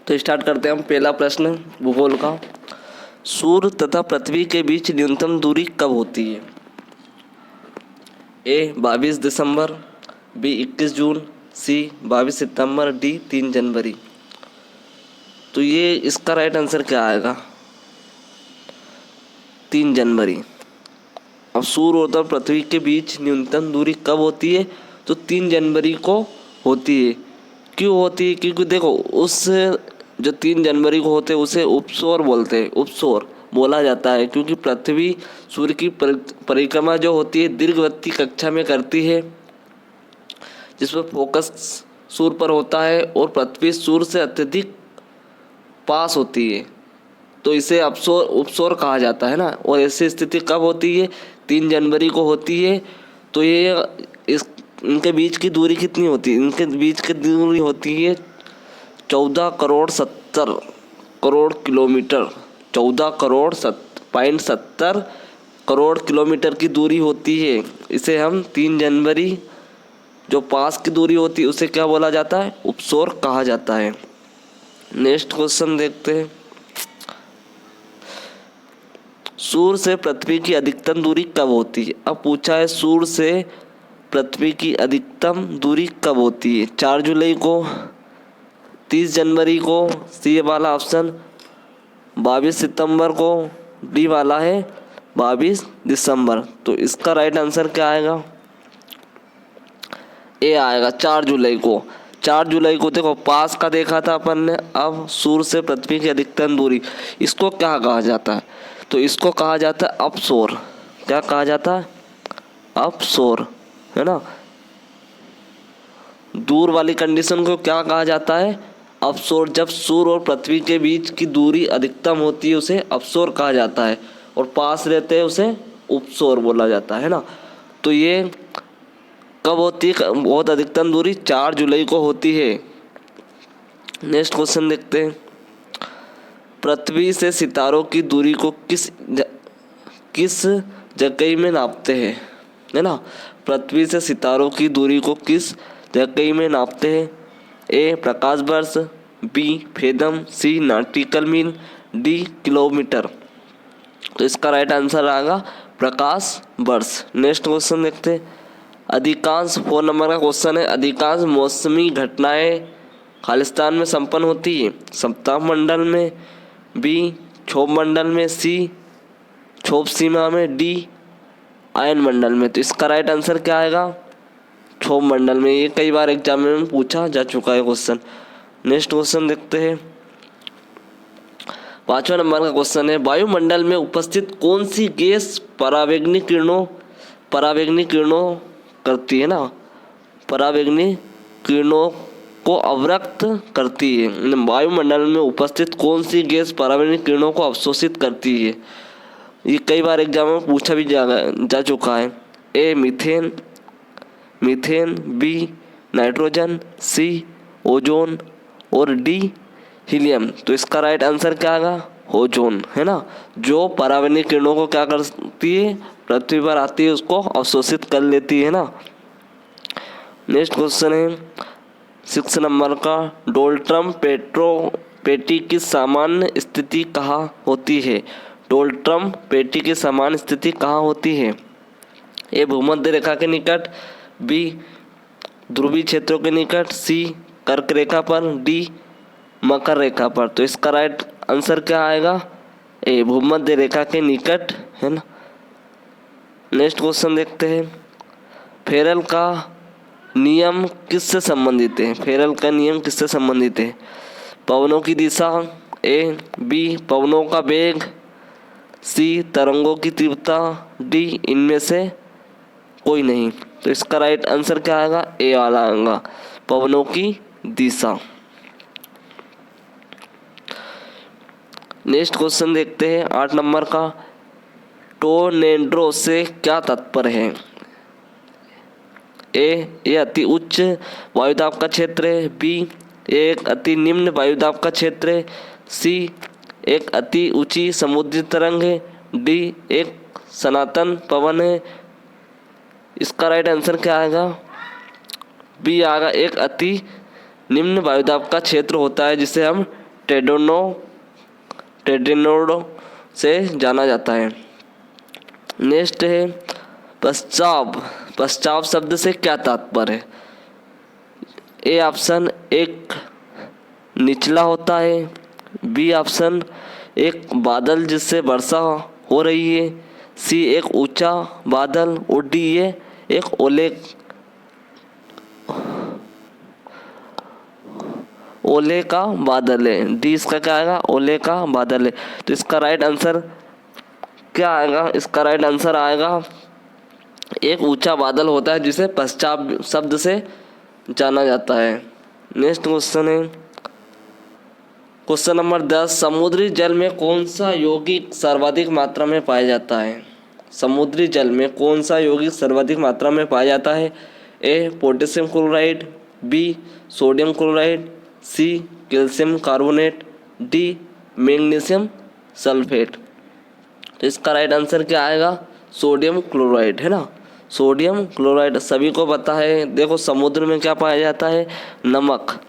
तो स्टार्ट करते हैं हम। पहला प्रश्न भूगोल का, सूर्य तथा पृथ्वी के बीच न्यूनतम दूरी कब होती है? ए 22 दिसंबर, बी 21 जून, सी 22 सितंबर, डी 3 जनवरी। तो ये इसका राइट आंसर क्या आएगा? 3 जनवरी। अब सूर्य और पृथ्वी के बीच न्यूनतम दूरी कब होती है? तो 3 जनवरी को होती है। क्यों होती है? क्योंकि देखो, उस जो 3 जनवरी को होते हैं उसे उपसौर बोलते हैं। उपसौर बोला जाता है क्योंकि पृथ्वी सूर्य की परिक्रमा जो होती है दीर्घवृत्तीय कक्षा में करती है, जिसमें फोकस सूर्य पर होता है और पृथ्वी सूर्य से अत्यधिक पास होती है, तो इसे उपसौर कहा जाता है ना। और ऐसी स्थिति कब होती है? 3 जनवरी को होती है। तो ये इनके बीच की दूरी कितनी होती है? इनके बीच की दूरी होती है 14 करोड़ 70 करोड़ किलोमीटर। 14 करोड़ 70 करोड़ किलोमीटर की दूरी होती है। इसे हम 3 जनवरी जो पास की दूरी होती है उसे क्या बोला जाता है? उपसौर कहा जाता है। नेक्स्ट क्वेश्चन देखते हैं। सूर्य से पृथ्वी की अधिकतम दूरी कब होती है? अब पूछा है सूर्य से पृथ्वी की अधिकतम दूरी कब होती है? 4 जुलाई को, 30 जनवरी को, सी वाला ऑप्शन 22 सितंबर को, डी वाला है 22 दिसंबर। तो इसका राइट आंसर क्या आएगा? ए आएगा 4 जुलाई को। 4 जुलाई को देखो, पास का देखा था अपन ने। अब सूर्य से पृथ्वी की अधिकतम दूरी, इसको क्या कहा जाता है? तो इसको कहा जाता है अपसौर। क्या कहा जाता है? अपसौर, है ना। दूर वाली कंडीशन को क्या कहा जाता है? अपसौर। जब सूर्य और पृथ्वी के बीच की दूरी अधिकतम होती है उसे अपसौर कहा जाता है, और पास रहते हैं उसे उपसौर बोला जाता है ना। तो ये कब होती है बहुत अधिकतम दूरी? 4 जुलाई को होती है। नेक्स्ट क्वेश्चन देखते हैं। पृथ्वी से सितारों की दूरी को किस जगह में नापते हैं? है ना। पृथ्वी से सितारों की दूरी को किस जगह में नापते हैं? ए प्रकाश वर्ष, बी फेदम, सी नाटिकल मील, डी किलोमीटर। तो इसका राइट आंसर आएगा प्रकाश वर्ष। नेक्स्ट क्वेश्चन देखते हैं। अधिकांश 4 नंबर का क्वेश्चन है। अधिकांश मौसमी घटनाएं खालिस्तान में संपन्न होती है। सप्ताह मंडल में, बी क्षोभ मंडल में, सी क्षोभ सीमा में, डी आयन मंडल में। तो इसका राइट आंसर क्या आएगा? क्षोभ मंडल में। ये कई बार एग्जाम में पूछा जा चुका है क्वेश्चन। नेक्स्ट क्वेश्चन देखते हैं। 5वां नंबर का क्वेश्चन है। वायुमंडल में उपस्थित कौन सी गैस परावैंगनी किरणों करती है ना। परावैंगनी किरणों को अवरक्त करती है। वायुमंडल में उपस्थित कौन सी गैस परावैंगनी किरणों को अवशोषित करती है? ये कई बार एग्जाम में पूछा भी जा चुका है। A methane, B nitrogen, C ozone, और डी हीलियम। तो इसका राइट आंसर क्या आएगा? ओजोन, है ना। जो परावैंगनी किरणों को क्या करती है? पृथ्वी पर आती है उसको अवशोषित कर लेती है ना। नेक्स्ट क्वेश्चन है 6 नंबर का। डोल्ट्रम पेटी की सामान्य स्थिति कहाँ होती है? डोल्ट्रम पेटी की सामान्य स्थिति कहाँ होती है? ए भूमध्य रेखा के निकट, बी ध्रुवीय क्षेत्रों के निकट, सी कर्क रेखा पर, डी मकर रेखा पर। तो इसका राइट आंसर क्या आएगा? ए भूमध्य रेखा के निकट, है ना। नेक्स्ट क्वेश्चन देखते हैं। फेरल का नियम किससे संबंधित है? फेरल का नियम किससे संबंधित है? पवनों की दिशा, ए बी पवनों का वेग, सी तरंगों की तीव्रता, डी इनमें से कोई नहीं। तो इसका राइट आंसर क्या आएगा? ए वाला आएगा, पवनों की दिशा। नेक्स्ट क्वेश्चन देखते हैं 8 नंबर का। टोर्नेडो से क्या तात्पर्य है? ए ये अति उच्च वायुदाब का क्षेत्र है, बी एक अति निम्न वायुदाब का क्षेत्र है, सी एक अति ऊंची समुद्री तरंग है, डी एक सनातन पवन है। इसका राइट आंसर क्या आएगा? बी आएगा, एक अति निम्न वायुदाब का क्षेत्र होता है जिसे हम टेडेनोडो से जाना जाता है। नेक्स्ट है पश्चाव। पश्चाव शब्द से क्या तात्पर्य है? ए ऑप्शन एक निचला होता है, बी ऑप्शन एक बादल जिससे वर्षा हो रही है, सी एक ऊंचा बादल और डी ये एक ओले का बादल है। डी इसका क्या आएगा? ओले का बादल है। तो इसका राइट आंसर क्या आएगा? इसका राइट आंसर आएगा एक ऊंचा बादल होता है जिसे पश्चात शब्द से जाना जाता है। नेक्स्ट क्वेश्चन है क्वेश्चन नंबर 10। समुद्री जल में कौन सा यौगिक सर्वाधिक मात्रा में पाया जाता है? समुद्री जल में कौन सा यौगिक सर्वाधिक मात्रा में पाया जाता है? A potassium chloride, B sodium chloride, C calcium carbonate, D magnesium sulphate. तो इसका राइट आंसर क्या आएगा? सोडियम क्लोराइड है ना। सोडियम क्लोराइड सभी को पता है। देखो समुद्र में क्या पाया जाता है? नमक।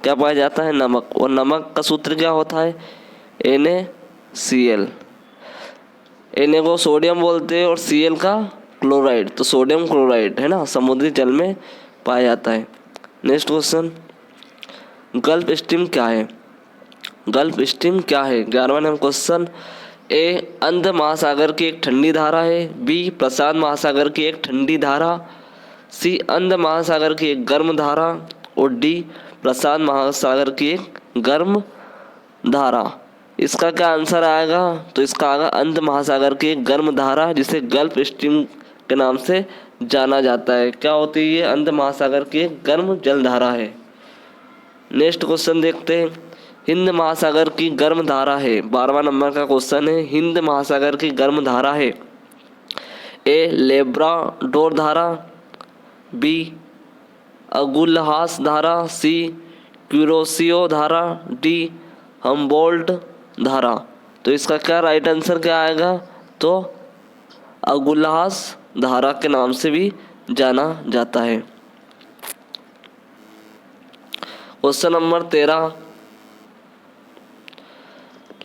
क्या पाया जाता है? नमक। और नमक का सूत्र क्या होता है? NaCl। Na को सोडियम बोलते हैं और Cl का क्लोराइड, तो सोडियम क्लोराइड है ना, समुद्री जल में पाया जाता है। नेक्स्ट क्वेश्चन, गल्फ स्ट्रीम क्या है? गल्फ स्ट्रीम क्या है? 11वां नंबर क्वेश्चन। ए अंध महासागर की एक ठंडी धारा है, बी प्रशांत महासागर की एक ठंडी धारा, सी अंध महासागर की एक गर्म धारा और डी प्रशांत महासागर की एक गर्म धारा। इसका क्या आंसर आएगा? तो इसका आएगा अंध महासागर की एक गर्म धारा जिसे गल्फ स्ट्रीम के नाम से जाना जाता है। क्या होती है ये? अंध महासागर की एक गर्म जल धारा है। नेक्स्ट क्वेश्चन देखते हैं, हिंद महासागर की गर्म धारा है। 12वां नंबर का क्वेश्चन है, हिंद महासागर की गर्म धारा है। ए लेब्राडोर धारा, बी अगुलहास धारा, सी क्यूरोसियो धारा, डी हम्बोल्ट धारा। तो इसका क्या राइट आंसर क्या आएगा? तो अगुलहास धारा के नाम से भी जाना जाता है। क्वेश्चन नंबर 13,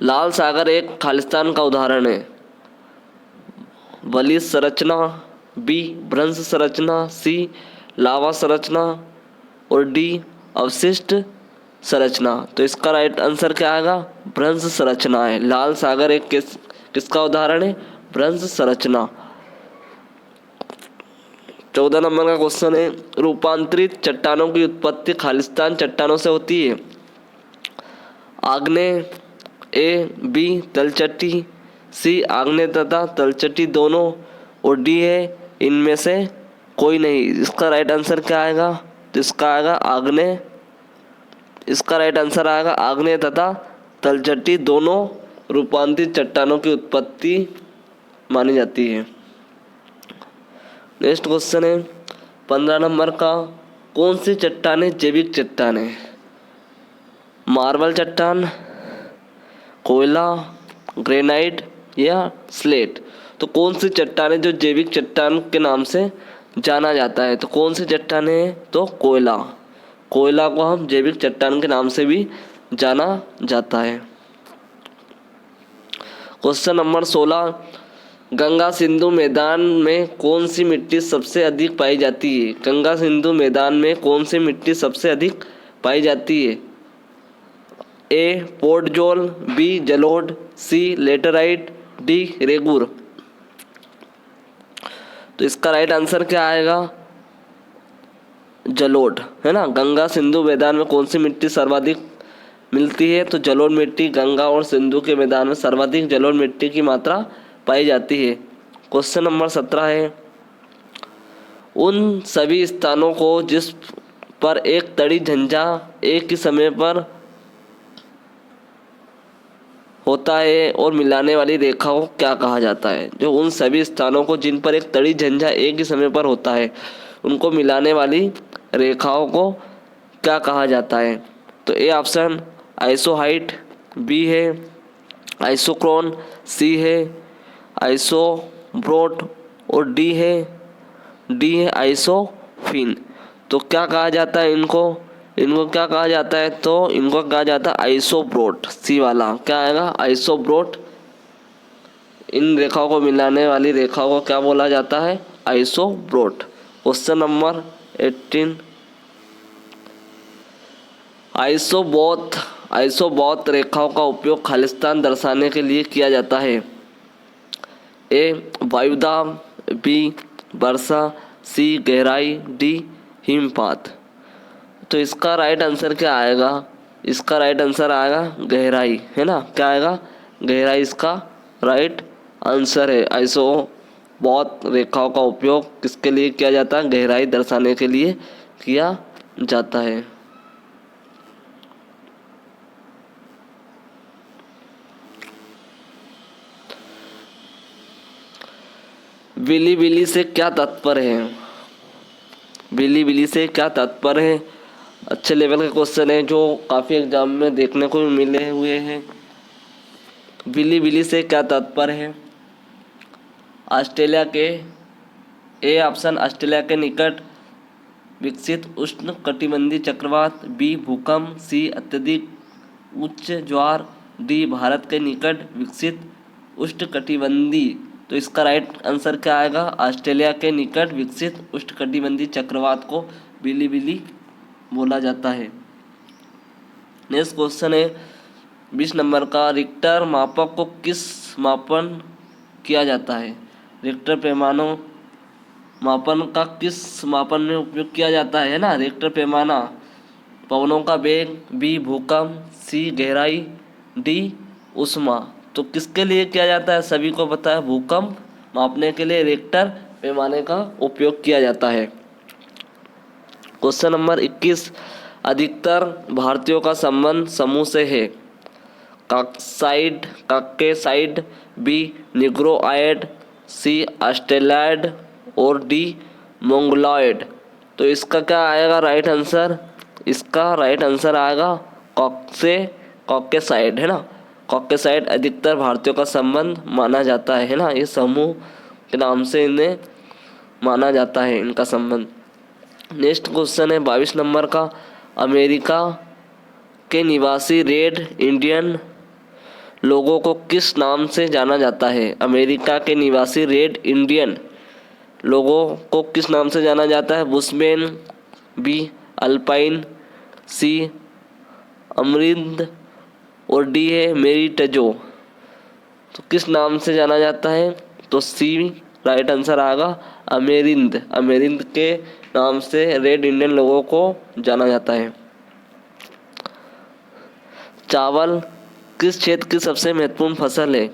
लाल सागर एक खालिस्तान का उदाहरण है। बलिश संरचना, बी भ्रंश संरचना, सी लावा संरचना और डी अवशिष्ट संरचना। तो इसका राइट आंसर क्या आएगा? भ्रंश संरचना है। लाल सागर एक किसका उदाहरण है? भ्रंश संरचना। 14 नंबर का क्वेश्चन है, रूपांतरित चट्टानों की उत्पत्ति खालिस्तान चट्टानों से होती है। आग्नेय, ए बी तलचट्टी, सी आग्नेय तथा तलचट्टी दोनों और डी है इनमें से कोई नहीं। इसका राइट आंसर क्या आएगा? तो इसका आएगा आग्नेय। इसका राइट आंसर आएगा आग्नेय तथा तलचट्टी दोनों रूपांतरित चट्टानों की उत्पत्ति मानी जाती है। नेक्स्ट क्वेश्चन है 15 नंबर का, कौन सी चट्टानें जैविक चट्टान है? मार्बल चट्टान, कोयला, ग्रेनाइट या स्लेट। तो कौन सी चट्टानें जो जैविक चट्टान के नाम से जाना जाता है? तो कौन सी चट्टानें हैं? तो कोयला। कोयला को हम जैविक चट्टान के नाम से भी जाना जाता है। क्वेश्चन नंबर 16, गंगा सिंधु मैदान में कौन सी मिट्टी सबसे अधिक पाई जाती है? गंगा सिंधु मैदान में कौन सी मिट्टी सबसे अधिक पाई जाती है? ए पोर्टजोल, बी जलोढ़, सी लेटराइट, डी रेगुर। तो इसका राइट आंसर क्या आएगा? जलोढ़ है ना। गंगा सिंधु मैदान में कौन सी मिट्टी सर्वाधिक मिलती है? तो जलोढ़ मिट्टी। गंगा और सिंधु के मैदान में सर्वाधिक जलोढ़ मिट्टी की मात्रा पाई जाती है। क्वेश्चन नंबर 17 है, उन सभी स्थानों को जिस पर एक तड़ी झंझा एक ही समय पर होता है और मिलाने वाली रेखा को क्या कहा जाता है? जो उन सभी स्थानों को जिन पर एक तड़ी झंझा एक ही समय पर होता है उनको मिलाने वाली रेखाओं को क्या कहा जाता है? तो ए ऑप्शन आइसोहाइट, बी है आइसोक्रोन, सी है आइसोब्रोट और डी है आइसोफिन। तो क्या कहा जाता है इनको? इनको क्या कहा जाता है, तो इनको कहा जाता है आइसोब्रोट। सी वाला क्या आएगा, आइसोब्रोट। इन रेखाओं को मिलाने वाली रेखाओं को क्या बोला जाता है, आइसोब्रोट। क्वेश्चन नंबर 18, आइसोबॉत रेखाओं का उपयोग खालिस्तान दर्शाने के लिए किया जाता है। ए वायुदाब, बी वर्षा, सी गहराई, डी हिमपात। तो इसका राइट आंसर क्या आएगा, इसका राइट आंसर आएगा गहराई, है ना। क्या आएगा, गहराई इसका राइट आंसर है। आइसोबॉत रेखाओं का उपयोग किसके लिए किया जाता है, गहराई दर्शाने के लिए किया जाता है। बिली बिली से क्या तात्पर्य है, बिली बिली से क्या तात्पर्य है। अच्छे लेवल के क्वेश्चन है जो काफ़ी एग्जाम में देखने को मिले हुए हैं। बिली बिली से क्या तात्पर्य है, ऑस्ट्रेलिया के, ए ऑप्शन ऑस्ट्रेलिया के निकट विकसित उष्ण कटिबंधीय चक्रवात, बी भूकंप, सी अत्यधिक उच्च ज्वार, डी भारत के निकट विकसित उष्ण कटिबंधीय। तो इसका राइट आंसर क्या आएगा, ऑस्ट्रेलिया के निकट विकसित उष्णकटिबंधीय चक्रवात को बिली बिली बोला जाता है। नेक्स्ट क्वेश्चन है 20 नंबर का, रिक्टर मापक को किस मापन किया जाता है, रिक्टर पैमानों मापन का किस मापन में उपयोग किया जाता है ना। रिक्टर पैमाना, पवनों का वेग, बी भूकंप, सी गहराई, डी ऊष्मा। तो किसके लिए किया जाता है, सभी को पता है, भूकंप मापने के लिए रिक्टर पैमाने का उपयोग किया जाता है। क्वेश्चन नंबर 21, अधिकतर भारतीयों का संबंध समूह से है, काकेसाइड, बी निग्रोआइड, सी ऑस्ट्रेलॉइड और डी मोंगोलॉइड। तो इसका क्या आएगा राइट आंसर, इसका राइट आंसर आएगा काकेसाइड, है ना। काकेसाइड अधिकतर भारतीयों का संबंध माना जाता है ना, ये समूह के नाम से इन्हें माना जाता है, इनका संबंध। नेक्स्ट क्वेश्चन है 22 नंबर का, अमेरिका के निवासी रेड इंडियन लोगों को किस नाम से जाना जाता है, अमेरिका के निवासी रेड इंडियन लोगों को किस नाम से जाना जाता है, बुशमैन, बी अल्पाइन, सी अमरिंद और डी है मेरिटजो। तो किस नाम से जाना जाता है, तो सी राइट आंसर आएगा अमेरिंद। अमेरिंद के नाम से रेड इंडियन लोगों को जाना जाता है। चावल किस क्षेत्र की सबसे महत्वपूर्ण फसल है,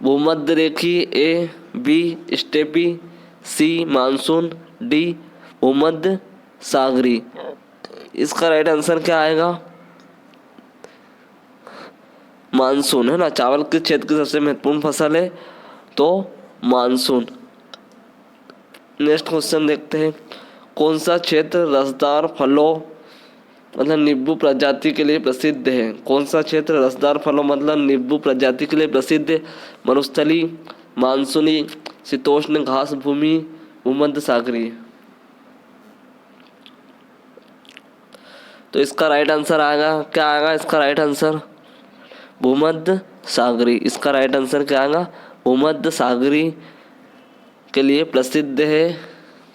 भूमध्य रेखी, A B steppe, C monsoon, D भूमध्य सागरी। इसका राइट आंसर क्या आएगा, मानसून, है ना। चावल किस क्षेत्र की सबसे महत्वपूर्ण फसल है, तो मानसून। नेक्स्ट क्वेश्चन देखते हैं, कौन सा क्षेत्र रसदार फलों मतलब नींबू प्रजाति के लिए प्रसिद्ध है, कौन सा क्षेत्र रसदार फलों मतलब नींबू प्रजाति के लिए प्रसिद्ध है, मरुस्थली, मानसूनी, शीतोष्ण घास भूमि, भूमध्य सागरीय। तो इसका राइट आंसर आएगा, क्या आएगा इसका राइट आंसर, भूमध्य सागरी। इसका राइट आंसर क्या आएगा, भूमध्य सागरी के लिए प्रसिद्ध है।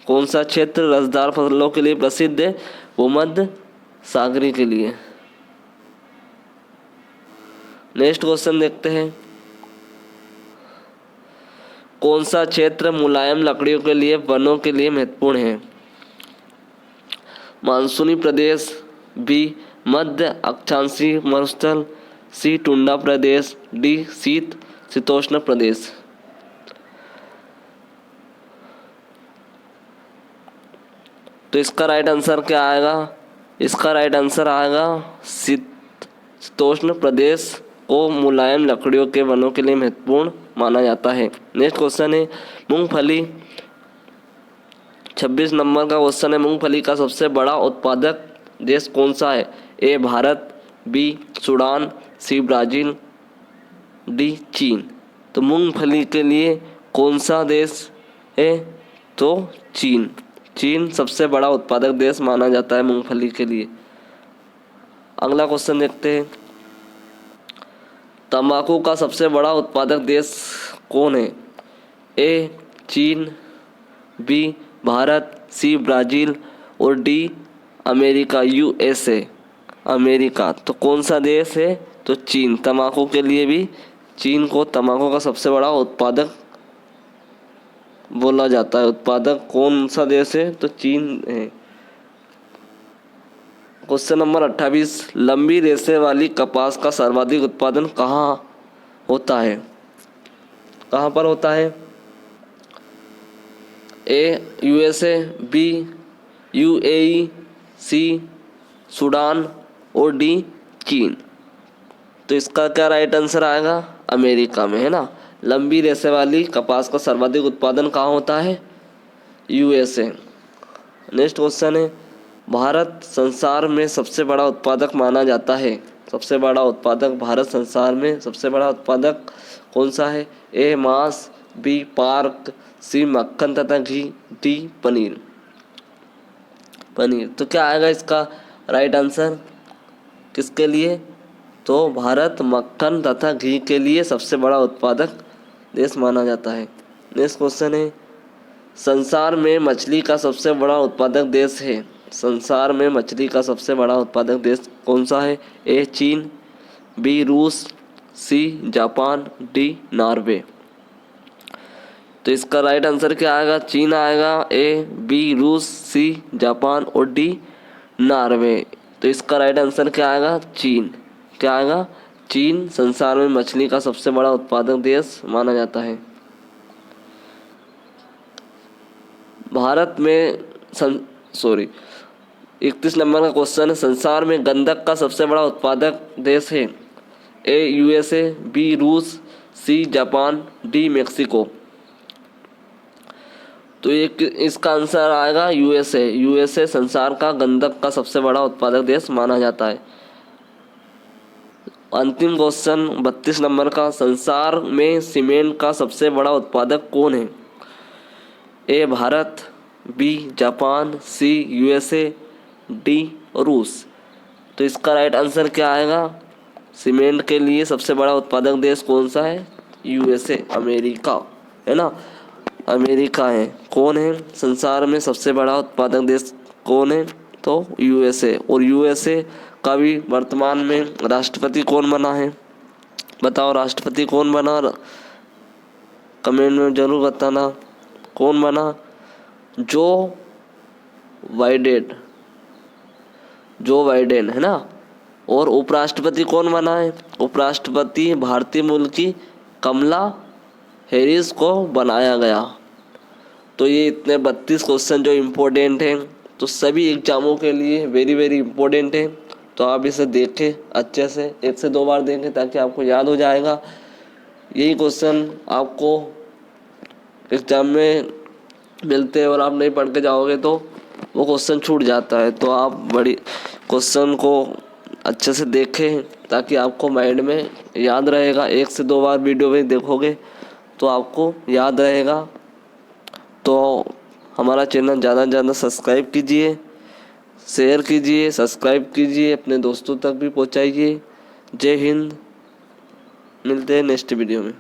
कौन सा क्षेत्र रसदार फसलों के लिए प्रसिद्ध है, भूमध्य सागरी के लिए। नेक्स्ट क्वेश्चन देखते हैं, कौन सा क्षेत्र मुलायम लकड़ियों के लिए वनों के लिए महत्वपूर्ण है, मानसूनी प्रदेश, बी मध्य अक्षांशीय मरुस्थल, सी टुंडा प्रदेश, डी शीतोष्ण प्रदेश। तो इसका राइट आंसर क्या आएगा, इसका राइट आंसर आएगा शीतोष्ण प्रदेश को मुलायम लकड़ियों के वनों के लिए महत्वपूर्ण माना जाता है। नेक्स्ट क्वेश्चन है मूंगफली, 26 नंबर का क्वेश्चन है, मूंगफली का सबसे बड़ा उत्पादक देश कौन सा है, A Bharat, B Sudan, C Brazil, D चीन। तो मूंगफली के लिए कौन सा देश है, तो चीन। चीन सबसे बड़ा उत्पादक देश माना जाता है मूंगफली के लिए। अगला क्वेश्चन देखते हैं, तंबाकू का सबसे बड़ा उत्पादक देश कौन है? ए चीन, बी भारत, सी ब्राज़ील और डी अमेरिका USA अमेरिका। तो कौन सा देश है? तो चीन। तंबाकू के लिए भी चीन को तंबाकू का सबसे बड़ा उत्पादक बोला जाता है। उत्पादक कौन सा देश है? तो चीन है। क्वेश्चन नंबर 28, लंबी रेशे वाली कपास का सर्वाधिक उत्पादन कहाँ होता है? कहाँ पर होता है? ए USA, बी UAE, सी सूडान और डी चीन। तो इसका क्या राइट आंसर आएगा? अमेरिका में, है ना। लंबी रेशे वाली कपास का सर्वाधिक उत्पादन कहाँ होता है? USA। नेक्स्ट क्वेश्चन है, भारत संसार में सबसे बड़ा उत्पादक माना जाता है। सबसे बड़ा उत्पादक, भारत संसार में सबसे बड़ा उत्पादक कौन सा है? ए मांस, बी पार्क, सी मक्खन तथा घी, डी पनीर। तो क्या आएगा इसका राइट आंसर? किसके लिए? तो भारत मक्खन तथा घी के लिए सबसे बड़ा उत्पादक देश माना जाता है। नेक्स्ट क्वेश्चन है, संसार में मछली का सबसे बड़ा उत्पादक देश है। संसार में मछली का सबसे बड़ा उत्पादक देश कौन सा है? ए चीन, बी रूस, सी जापान, डी नॉर्वे। तो इसका राइट आंसर क्या आएगा? चीन आएगा। ए बी रूस, सी जापान और डी नॉर्वे। तो इसका राइट आंसर क्या आएगा? चीन। क्या आएगा? चीन संसार में मछली का सबसे बड़ा उत्पादक देश माना जाता है। भारत में 31 नंबर का क्वेश्चन है, संसार में गंधक का सबसे बड़ा उत्पादक देश है। ए USA, बी रूस, सी जापान, डी मेक्सिको। तो इसका आंसर आएगा USA संसार का गंधक का सबसे बड़ा उत्पादक देश माना जाता है। अंतिम क्वेश्चन 32 नंबर का, संसार में सीमेंट का सबसे बड़ा उत्पादक कौन है? A Bharat, B Japan, C USA, D रूस। तो इसका राइट आंसर क्या आएगा? सीमेंट के लिए सबसे बड़ा उत्पादक देश कौन सा है? USA अमेरिका, है ना। अमेरिका है। कौन है संसार में सबसे बड़ा उत्पादक देश? कौन है? तो USA। और USA का भी वर्तमान में राष्ट्रपति कौन बना है? बताओ राष्ट्रपति कौन बना? कमेंट में जरूर बताना कौन बना। जो बाइडेन, है ना। और उपराष्ट्रपति कौन बना है? उपराष्ट्रपति भारतीय मूल की कमला हैरिस को बनाया गया। तो ये इतने 32 क्वेश्चन जो इम्पोर्टेंट हैं, तो सभी एग्जामों के लिए वेरी वेरी इम्पोर्टेंट है। तो आप इसे देखें अच्छे से, 1 से 2 बार देखें ताकि आपको याद हो जाएगा। यही क्वेश्चन आपको एग्जाम में मिलते हैं और आप नहीं पढ़ के जाओगे तो वो क्वेश्चन छूट जाता है। तो आप बड़ी क्वेश्चन को अच्छे से देखें ताकि आपको माइंड में याद रहेगा। 1 से 2 बार वीडियो में देखोगे तो आपको याद रहेगा। तो हमारा चैनल ज़्यादा से ज़्यादा सब्सक्राइब कीजिए, शेयर कीजिए, सब्सक्राइब कीजिए, अपने दोस्तों तक भी पहुंचाइए। जय हिंद। मिलते हैं नेक्स्ट वीडियो में।